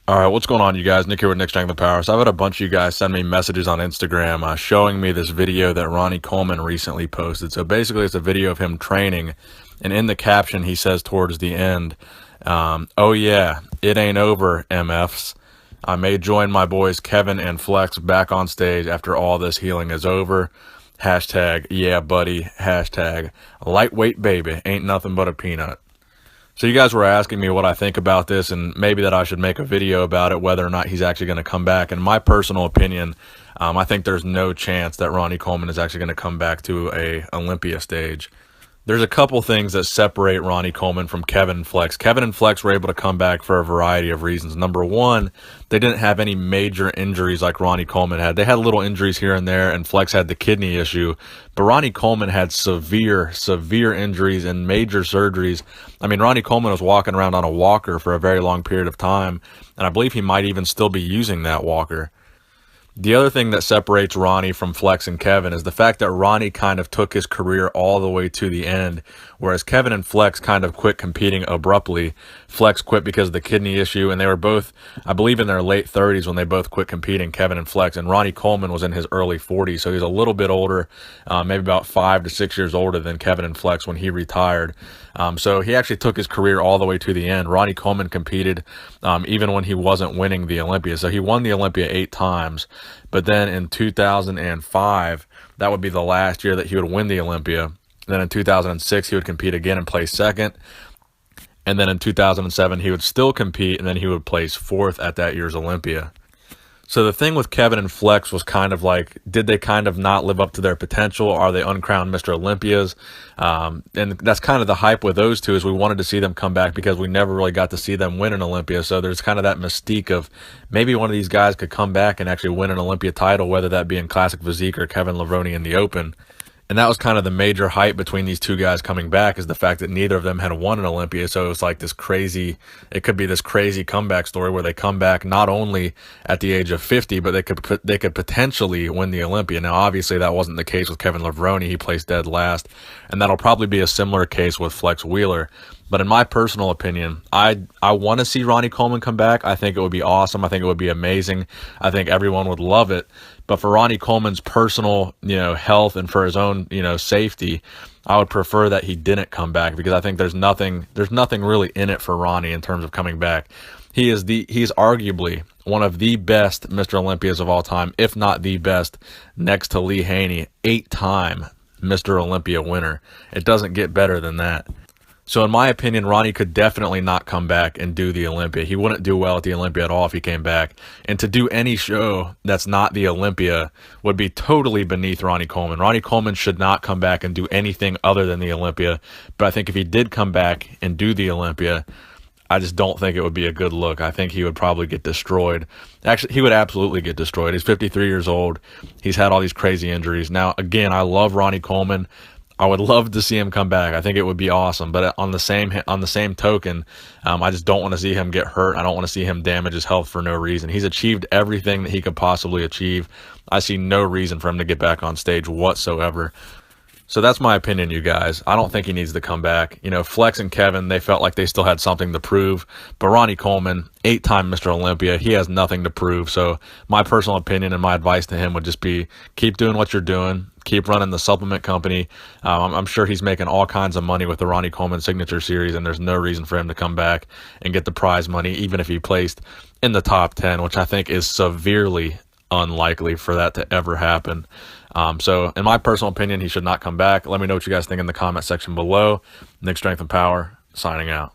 All right, what's going on, you guys? Nick here with Nick Strength and Power. So I've had a bunch of you guys send me messages on Instagram showing me this video that Ronnie Coleman recently posted. So basically, it's a video of him training, and in the caption, he says towards the end, "Oh yeah, it ain't over, MFs. I may join my boys Kevin and Flex back on stage after all this healing is over. Hashtag yeah, buddy. Hashtag lightweight baby. Ain't nothing but a peanut." So you guys were asking me what I think about this and maybe that I should make a video about it, whether or not he's actually going to come back. In my personal opinion, I think there's no chance that Ronnie Coleman is actually going to come back to a Olympia stage. There's a couple things that separate Ronnie Coleman from Kevin and Flex. Kevin and Flex were able to come back for a variety of reasons. Number one, they didn't have any major injuries like Ronnie Coleman had. They had little injuries here and there, and Flex had the kidney issue. But Ronnie Coleman had severe injuries and major surgeries. I mean, Ronnie Coleman was walking around on a walker for a very long period of time, and I believe he might even still be using that walker. The other thing that separates Ronnie from Flex and Kevin is the fact that Ronnie kind of took his career all the way to the end, whereas Kevin and Flex kind of quit competing abruptly. Flex quit because of the kidney issue, and they were both, I believe, in their late 30s when they both quit competing, Kevin and Flex, and Ronnie Coleman was in his early 40s, so he's a little bit older, maybe about 5 to 6 years older than Kevin and Flex when he retired. So he actually took his career all the way to the end. Ronnie Coleman competed even when he wasn't winning the Olympia. So he won the Olympia 8 times, but then in 2005, that would be the last year that he would win the Olympia. Then in 2006, he would compete again and place second. And then in 2007, he would still compete, and then he would place fourth at that year's Olympia. So the thing with Kevin and Flex was kind of like, did they kind of not live up to their potential? Are they uncrowned Mr. Olympias? And that's kind of the hype with those two, is we wanted to see them come back because we never really got to see them win an Olympia. So there's kind of that mystique of maybe one of these guys could come back and actually win an Olympia title, whether that be in Classic Physique or Kevin Levrone in the Open. And that was kind of the major hype between these two guys coming back, is the fact that neither of them had won an Olympia. So it was like this crazy, it could be this crazy comeback story where they come back not only at the age of 50, but they could potentially win the Olympia. Now, obviously, that wasn't the case with Kevin Levrone. He placed dead last. And that'll probably be a similar case with Flex Wheeler. But in my personal opinion, I want to see Ronnie Coleman come back. I think it would be awesome. I think it would be amazing. I think everyone would love it. But for Ronnie Coleman's personal, health and for his own, safety, I would prefer that he didn't come back, because I think there's nothing really in it for Ronnie in terms of coming back. He's arguably one of the best Mr. Olympias of all time, if not the best, next to Lee Haney, 8-time Mr. Olympia winner. It doesn't get better than that. So in my opinion, Ronnie could definitely not come back and do the Olympia. He wouldn't do well at the Olympia at all if he came back. And to do any show that's not the Olympia would be totally beneath Ronnie Coleman. Ronnie Coleman should not come back and do anything other than the Olympia. But I think if he did come back and do the Olympia, I just don't think it would be a good look. I think he would probably get destroyed. Actually, he would absolutely get destroyed. He's 53 years old. He's had all these crazy injuries. Now, again, I love Ronnie Coleman. I would love to see him come back. I think it would be awesome. But on the same token, I just don't want to see him get hurt. I don't want to see him damage his health for no reason. He's achieved everything that he could possibly achieve. I see no reason for him to get back on stage whatsoever. So that's my opinion, you guys. I don't think he needs to come back. Flex and Kevin, they felt like they still had something to prove. But Ronnie Coleman, 8-time Mr. Olympia, he has nothing to prove. So my personal opinion and my advice to him would just be, keep doing what you're doing. Keep running the supplement company. I'm sure he's making all kinds of money with the Ronnie Coleman Signature Series, and there's no reason for him to come back and get the prize money, even if he placed in the top 10, which I think is severely unlikely for that to ever happen. So in my personal opinion, he should not come back. Let me know what you guys think in the comment section below. Nick Strength and Power, signing out.